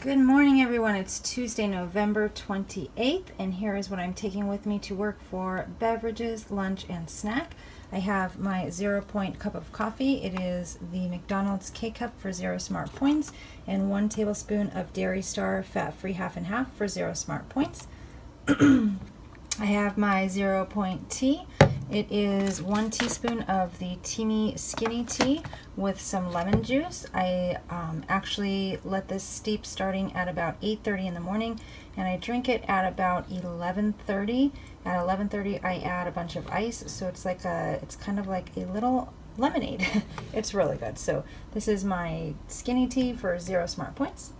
Good morning, everyone. It's Tuesday, November 28th, and here is what I'm taking with me to work for beverages, lunch, and snack. I have my 0 point cup of coffee. It is the McDonald's K-Cup for 0 smart points, and 1 tablespoon of Dairy Star fat-free half and half for 0 smart points. I have my 0 point tea. It is 1 teaspoon of the Teamy Skinny Tea with some lemon juice. I actually let this steep starting at about 8:30 in the morning, and I drink it at about 11:30. At 11:30, I add a bunch of ice, so it's kind of like a little lemonade. It's really good. So this is my skinny tea for 0 smart points.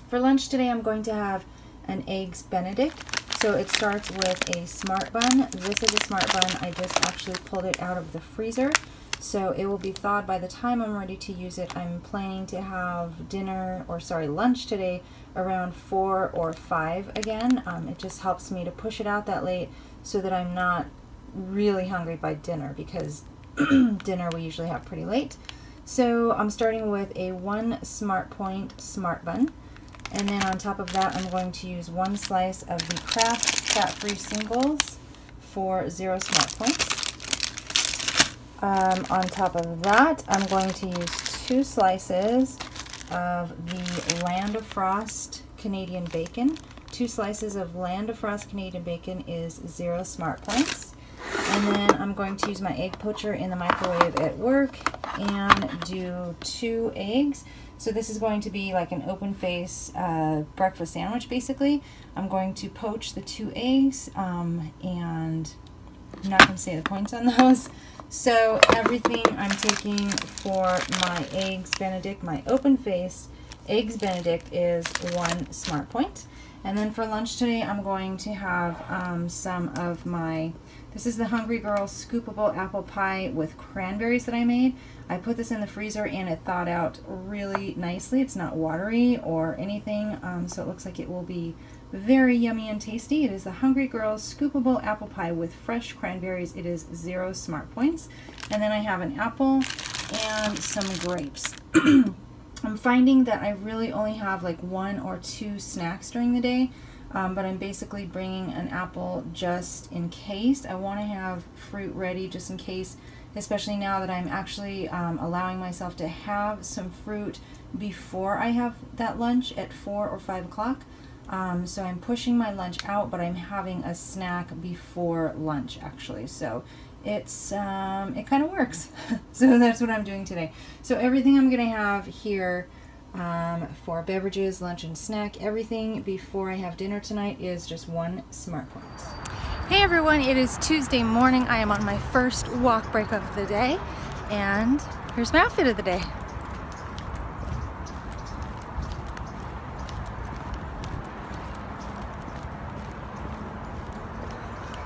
For lunch today, I'm going to have an Eggs Benedict. So it starts with a smart bun. This is a smart bun. I just actually pulled it out of the freezer. So it will be thawed by the time I'm ready to use it. I'm planning to have lunch today around 4 or 5 again. It just helps me to push it out that late so that I'm not really hungry by dinner, because dinner we usually have pretty late. So I'm starting with a 1 smart point smart bun. And then on top of that, I'm going to use 1 slice of the Kraft fat-free singles for 0 smart points. On top of that, I'm going to use 2 slices of the Land of Frost Canadian bacon. 2 slices of Land of Frost Canadian bacon is 0 smart points. And then I'm going to use my egg poacher in the microwave at work and do 2 eggs. So this is going to be like an open face breakfast sandwich, basically. I'm going to poach the 2 eggs, and I'm not going to say the points on those. So everything I'm taking for my Eggs Benedict, my open face Eggs Benedict, is 1 smart point. And then for lunch today, I'm going to have some of my, this is the Hungry Girl Scoopable Apple Pie with cranberries that I made. I put this in the freezer and it thawed out really nicely. It's not watery or anything, so it looks like it will be very yummy and tasty. It is the Hungry Girl Scoopable Apple Pie with fresh cranberries. It is 0 smart points. And then I have an apple and some grapes. I'm finding that I really only have like 1 or 2 snacks during the day, but I'm basically bringing an apple just in case. I want to have fruit ready just in case, especially now that I'm actually allowing myself to have some fruit before I have that lunch at 4 or 5 o'clock. So I'm pushing my lunch out, but I'm having a snack before lunch actually. So it's it kind of works. So that's what I'm doing today. So everything I'm gonna have here for beverages, lunch, and snack, everything before I have dinner tonight is just 1 smart point. Hey everyone, it is Tuesday morning. I am on my first walk break of the day, and here's my outfit of the day.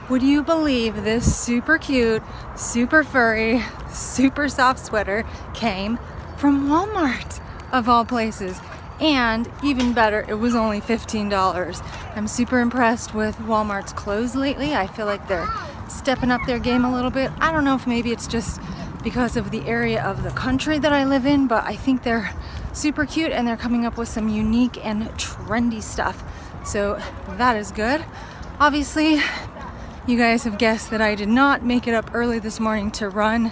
Would you believe this super cute, super furry, super soft sweater came from Walmart, of all places? And even better, it was only $15. I'm super impressed with Walmart's clothes lately. I feel like they're stepping up their game a little bit. I don't know if maybe it's just because of the area of the country that I live in, but I think they're super cute and they're coming up with some unique and trendy stuff. So that is good. Obviously, you guys have guessed that I did not make it up early this morning to run.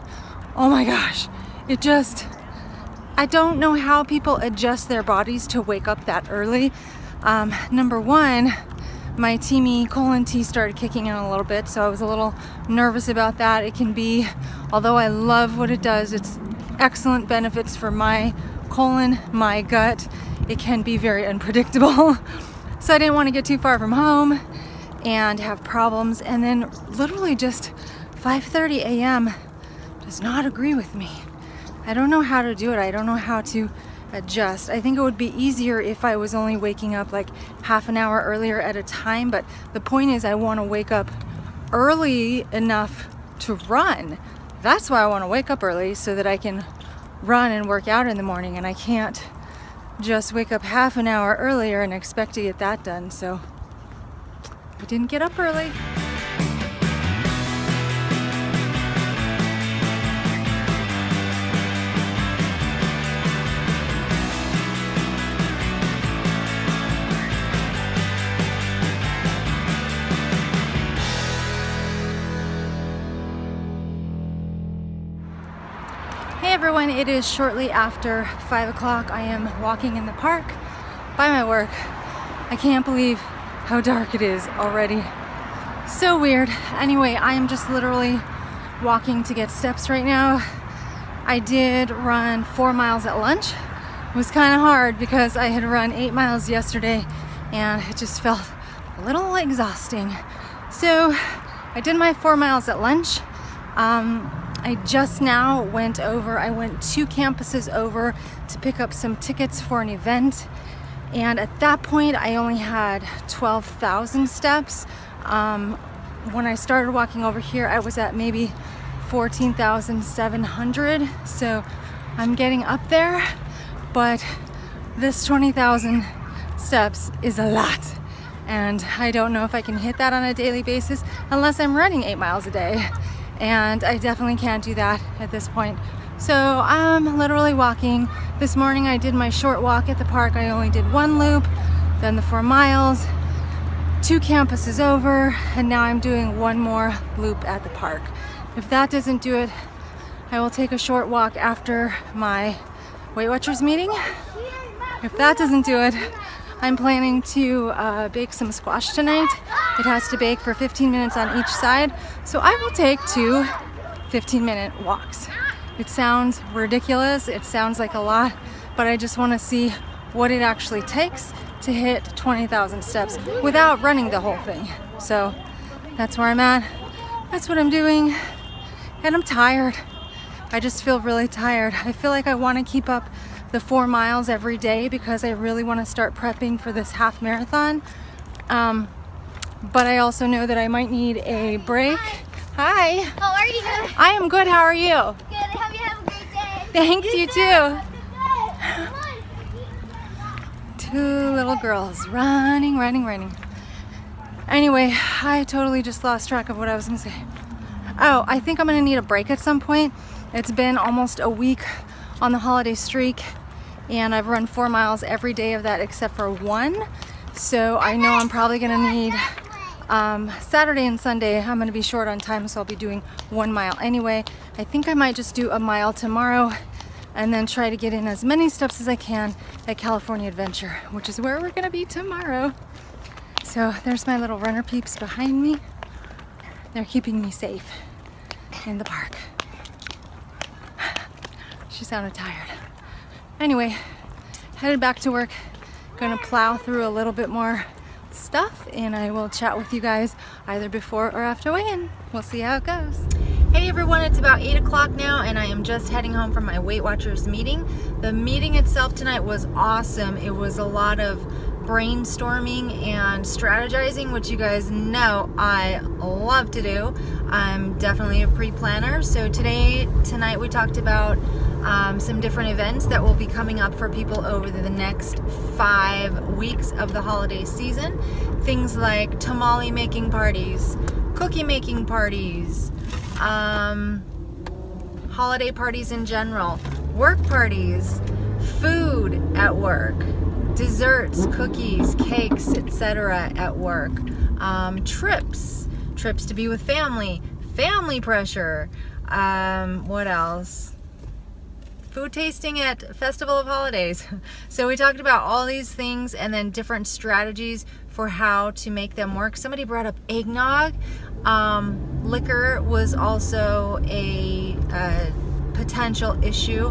Oh my gosh, I don't know how people adjust their bodies to wake up that early. Number one, my Teamy colon tea started kicking in a little bit, so I was a little nervous about that. It can be, although I love what it does, it's excellent benefits for my colon, my gut. It can be very unpredictable. So I didn't want to get too far from home and have problems. And then literally just 5:30 a.m. does not agree with me. I don't know how to do it. I don't know how to adjust. I think it would be easier if I was only waking up like half an hour earlier at a time, but the point is I want to wake up early enough to run. That's why I want to wake up early, so that I can run and work out in the morning, and I can't just wake up half an hour earlier and expect to get that done. So I didn't get up early. everyone, it is shortly after 5 o'clock. I am walking in the park by my work. I can't believe how dark it is already. So weird. Anyway, I am just literally walking to get steps right now. I did run 4 miles at lunch. It was kind of hard because I had run 8 miles yesterday and it just felt a little exhausting. So I did my 4 miles at lunch. I just now went 2 campuses over to pick up some tickets for an event. And at that point, I only had 12,000 steps. When I started walking over here, I was at maybe 14,700. So I'm getting up there, but this 20,000 steps is a lot. And I don't know if I can hit that on a daily basis unless I'm running 8 miles a day. And I definitely can't do that at this point. So I'm literally walking. This morning I did my short walk at the park. I only did 1 loop, then the 4 miles, 2 campuses over, and now I'm doing 1 more loop at the park. If that doesn't do it, I will take a short walk after my Weight Watchers meeting. If that doesn't do it, I'm planning to bake some squash tonight. It has to bake for 15 minutes on each side, so I will take 2 15-minute walks. It sounds ridiculous, it sounds like a lot, but I just want to see what it actually takes to hit 20,000 steps without running the whole thing. So that's where I'm at, that's what I'm doing, and I'm tired. I just feel really tired. I feel like I want to keep up the 4 miles every day because I really want to start prepping for this half marathon. But I also know that I might need a break. Hi. How are you? I am good. How are you? Good. I hope you have a great day. Thanks, you too. 2 little girls running. Anyway, I totally just lost track of what I was going to say. Oh, I think I'm going to need a break at some point. It's been almost a week on the holiday streak, and I've run 4 miles every day of that except for 1. So I know I'm probably going to need Saturday and Sunday. I'm going to be short on time, so I'll be doing 1 mile anyway. I think I might just do a mile tomorrow and then try to get in as many steps as I can at California Adventure, which is where we're going to be tomorrow. So there's my little runner peeps behind me. They're keeping me safe in the park. She sounded tired. Anyway, headed back to work. Gonna plow through a little bit more stuff, and I will chat with you guys either before or after weigh-in. We'll see how it goes. Hey everyone, it's about 8 o'clock now, and I am just heading home from my Weight Watchers meeting. The meeting itself tonight was awesome. It was a lot of brainstorming and strategizing, which you guys know I love to do. I'm definitely a pre-planner. So tonight we talked about some different events that will be coming up for people over the next 5 weeks of the holiday season. Things like tamale making parties, cookie making parties, holiday parties in general, work parties, food at work, desserts, cookies, cakes, etc. at work, trips to be with family pressure, what else? Food tasting at Festival of Holidays. So we talked about all these things and then different strategies for how to make them work. Somebody brought up eggnog. Liquor was also a potential issue.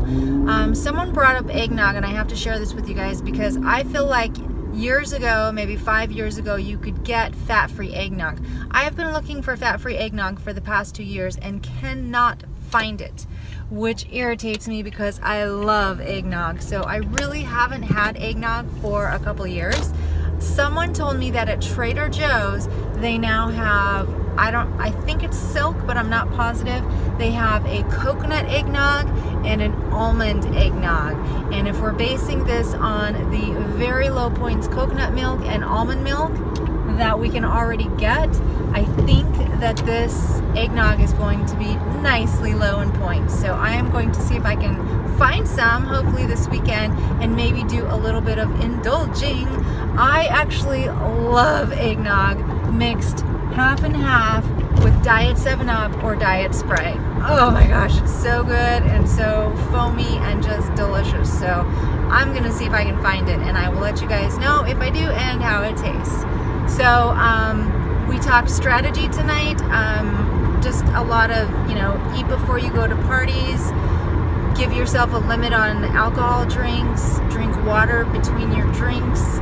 Someone brought up eggnog, and I have to share this with you guys because I feel like years ago, maybe 5 years ago, you could get fat-free eggnog. I have been looking for fat-free eggnog for the past 2 years and cannot find it, which irritates me because I love eggnog. So I really haven't had eggnog for a couple years. Someone told me that at Trader Joe's they now have, I think it's silk, but I'm not positive. They have a coconut eggnog and an almond eggnog. And if we're basing this on the very low points coconut milk and almond milk that we can already get, I think that this eggnog is going to be nicely low in points. So I am going to see if I can find some, hopefully this weekend, and maybe do a little bit of indulging. I actually love eggnog mixed half and half with Diet 7-Up or Diet Spray. Oh my gosh, it's so good and so foamy So I'm gonna see if I can find it, and I will let you guys know if I do and how it tastes. So we talked strategy tonight. Just a lot of, you know, eat before you go to parties, give yourself a limit on alcohol drinks, drink water between your drinks.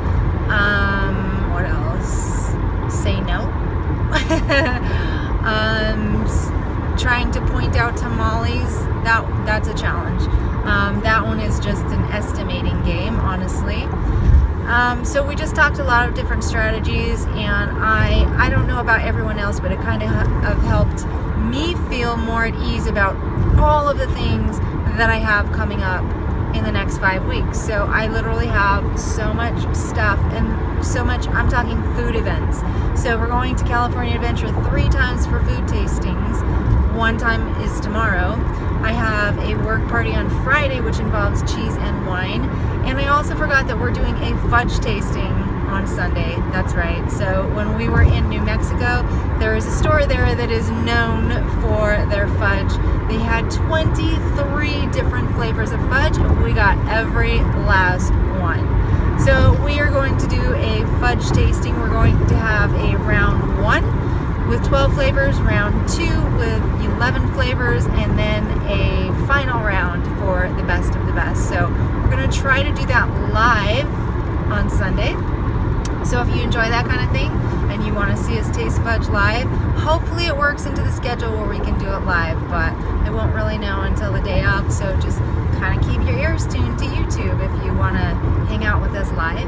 What else? Say no. Trying to point out tamales, that's a challenge. That one is just an estimating game, honestly. So we just talked a lot of different strategies, and I don't know about everyone else, but it kind of helped me feel more at ease about all of the things that I have coming up in the next 5 weeks. So I literally have so much stuff, and so much, I'm talking food events. So we're going to California Adventure 3 times for food tastings. 1 time is tomorrow. I have a work party on Friday, which involves cheese and wine. And I also forgot that we're doing a fudge tasting on Sunday. That's right. So when we were in New Mexico, there is a store there that is known for their fudge. They had 23 different flavors of fudge, and we got every last one. So we are going to do a fudge tasting. We're going to have a round 1 with 12 flavors, round 2 with 11 flavors, and then a final round for the best of the best. So we're going to try to do that live on Sunday. So if you enjoy that kind of thing and you want to see us taste fudge live, hopefully it works into the schedule where we can do it live, but I won't really know until the day of, so just kind of keep your ears tuned to YouTube if you want to hang out with us live.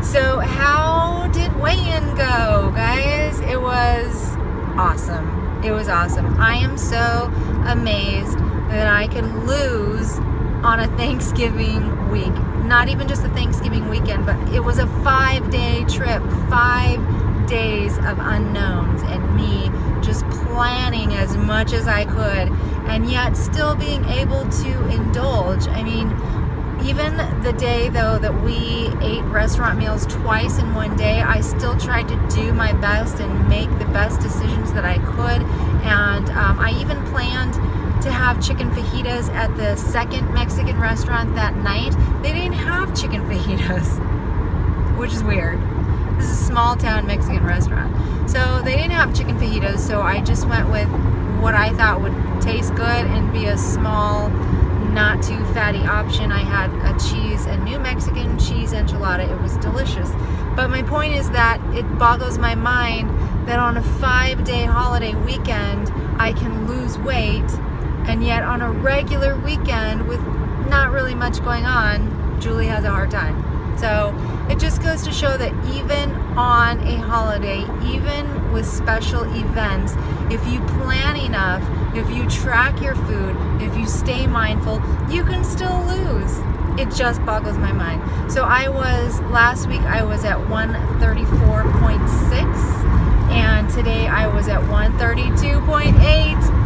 So how did weigh-in go, guys? It was awesome. It was awesome. I am so amazed that I could lose on a Thanksgiving week. Not even just a Thanksgiving weekend, but it was a 5-day trip, 5 days of unknowns, and me just planning as much as I could, and yet still being able to indulge. I mean, even the day though that we ate restaurant meals twice in 1 day, I still tried to do my best and make the best decisions that I could. And I even planned to have chicken fajitas at the second Mexican restaurant that night. They didn't have chicken fajitas, which is weird. This is a small town Mexican restaurant. So they didn't have chicken fajitas, so I just went with what I thought would taste good and be a small, not too fatty option. I had a New Mexican cheese enchilada. It was delicious. But my point is that it boggles my mind that on a 5-day holiday weekend, I can lose weight, and yet on a regular weekend with not really much going on, Julie has a hard time. So it just goes to show that even on a holiday, even with special events, if you plan enough, if you track your food, if you stay mindful, you can still lose. It just boggles my mind. So last week I was at 134.6, and today I was at 132.8.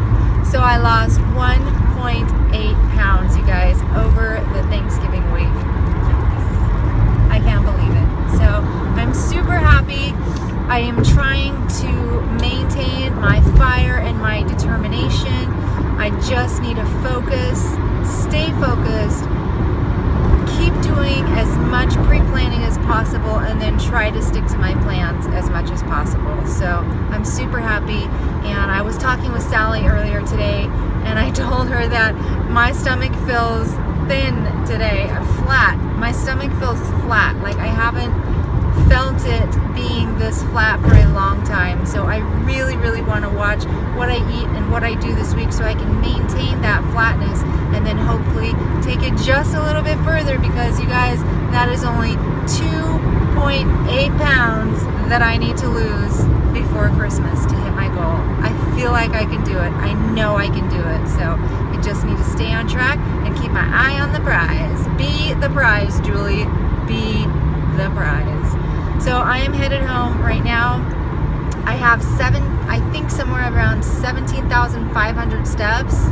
So I lost 1.8 pounds, you guys, over the Thanksgiving week. I can't believe it. So I'm super happy. I am trying to maintain my fire and my determination. I just need to focus, stay focused, keep doing as much pre-planning as possible, and then try to stick to my plans as much as possible. So I'm super happy. And I was talking with Sally earlier today, and I told her that my stomach feels thin today, flat. My stomach feels flat, like I haven't felt it being this flat for a long time. So I really, really want to watch what I eat and what I do this week so I can maintain that flatness, and then hopefully take it just a little bit further, because you guys, that is only 2.8 pounds that I need to lose before Christmas to hit my goal. I feel like I can do it. I know I can do it. So I just need to stay on track and keep my eye on the prize. Be the prize, Julie. Be the prize. So I am headed home right now. I have somewhere around 17,500 steps.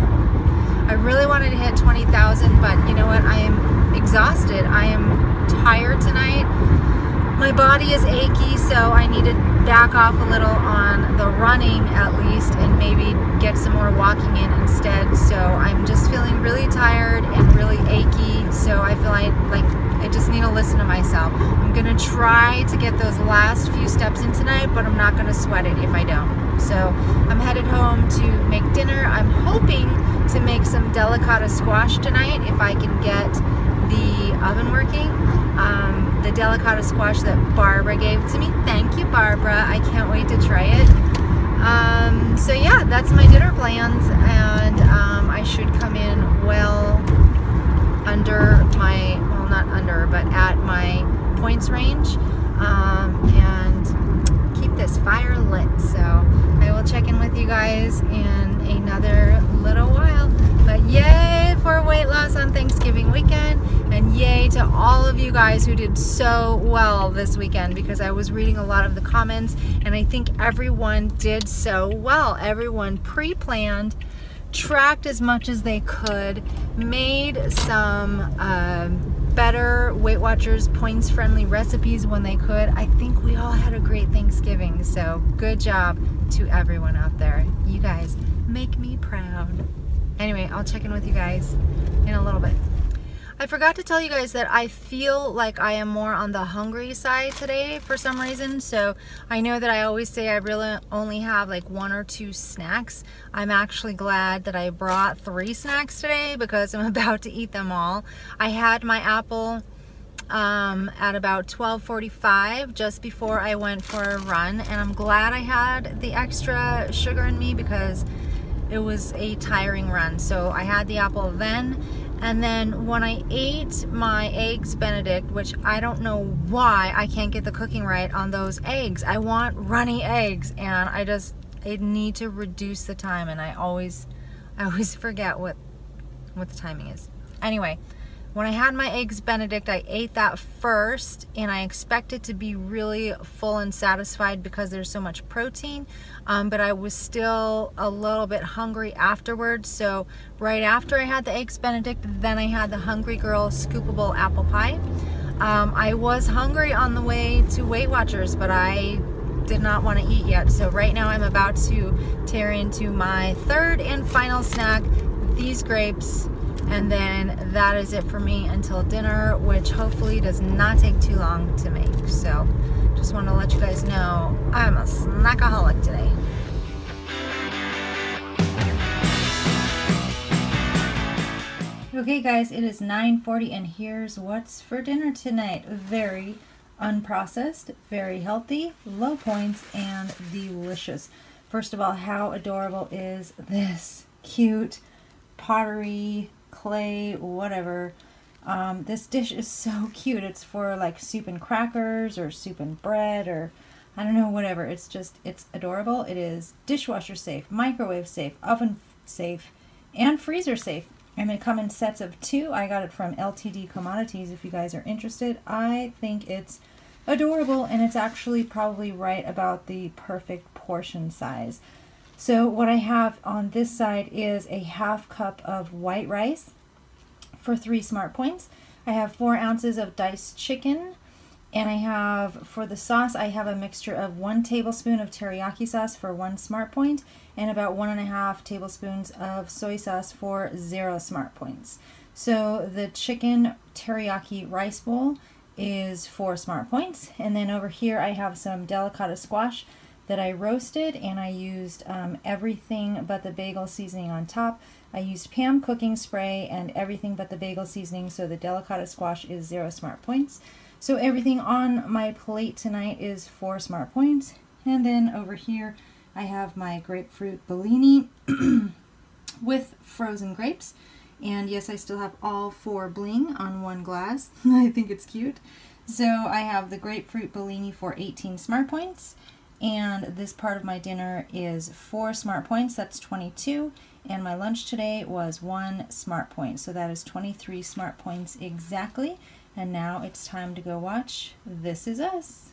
I really wanted to hit 20,000, but you know what? I am exhausted. I am tired tonight. My body is achy, so I need to back off a little on the running at least, and maybe get some more walking in instead. So I'm just feeling really tired and really achy, so I feel try to get those last few steps in tonight, but I'm not going to sweat it if I don't. So I'm headed home to make dinner. I'm hoping to make some delicata squash tonight if I can get the oven working. The delicata squash that Barbara gave to me. Thank you, Barbara. I can't wait to try it. So yeah, that's my dinner plans, and I should come in well under my, well, not under, but at my points range, and keep this fire lit. So I will check in with you guys in another little while. But yay for weight loss on Thanksgiving weekend, and yay to all of you guys who did so well this weekend, because I was reading a lot of the comments and I think everyone did so well. Everyone pre-planned, tracked as much as they could, made some better Weight Watchers points friendly recipes when they could. I think we all had a great Thanksgiving, so good job to everyone out there. You guys make me proud. Anyway, I'll check in with you guys in a little bit. I forgot to tell you guys that I feel like I am more on the hungry side today for some reason. So I know that I always say I really only have like 1 or 2 snacks. I'm actually glad that I brought 3 snacks today because I'm about to eat them all. I had my apple at about 12:45 just before I went for a run, and I'm glad I had the extra sugar in me because it was a tiring run. So I had the apple then, and then when I ate my eggs Benedict, which I don't know why I can't get the cooking right on those eggs. I want runny eggs, and I need to reduce the time, and I always forget what the timing is. Anyway, when I had my eggs Benedict, I ate that first, and I expected to be really full and satisfied because there's so much protein, but I was still a little bit hungry afterwards. So right after I had the eggs Benedict, then I had the Hungry Girl scoopable apple pie. I was hungry on the way to Weight Watchers, but I did not want to eat yet. So right now I'm about to tear into my third and final snack, these grapes. And then that is it for me until dinner, which hopefully does not take too long to make. So just want to let you guys know I'm a snackaholic today. Okay guys, it is 9:40 and here's what's for dinner tonight. Very unprocessed, very healthy, low points, and delicious. First of all, how adorable is this cute pottery clay, whatever. This dish is so cute. It's for like soup and crackers or soup and bread, or I don't know, whatever. It's adorable. It is dishwasher safe, microwave safe, oven safe, and freezer safe. And they come in sets of 2. I got it from LTD Commodities if you guys are interested. I think it's adorable, and it's actually probably right about the perfect portion size. So what I have on this side is a 1/2 cup of white rice for 3 smart points. I have 4 ounces of diced chicken, and I have, for the sauce, I have a mixture of 1 tablespoon of teriyaki sauce for 1 smart point, and about 1.5 tablespoons of soy sauce for 0 smart points. So the chicken teriyaki rice bowl is 4 smart points, and then over here I have some delicata squash that I roasted, and I used everything but the bagel seasoning on top. I used Pam cooking spray and everything but the bagel seasoning, so the delicata squash is 0 smart points. So everything on my plate tonight is 4 smart points. And then over here I have my grapefruit Bellini with frozen grapes. And yes, I still have all 4 bling on 1 glass. I think it's cute. So I have the grapefruit Bellini for 18 smart points. And this part of my dinner is 4 smart points, that's 22, and my lunch today was 1 smart point, so that is 23 smart points exactly. And now it's time to go watch This Is Us.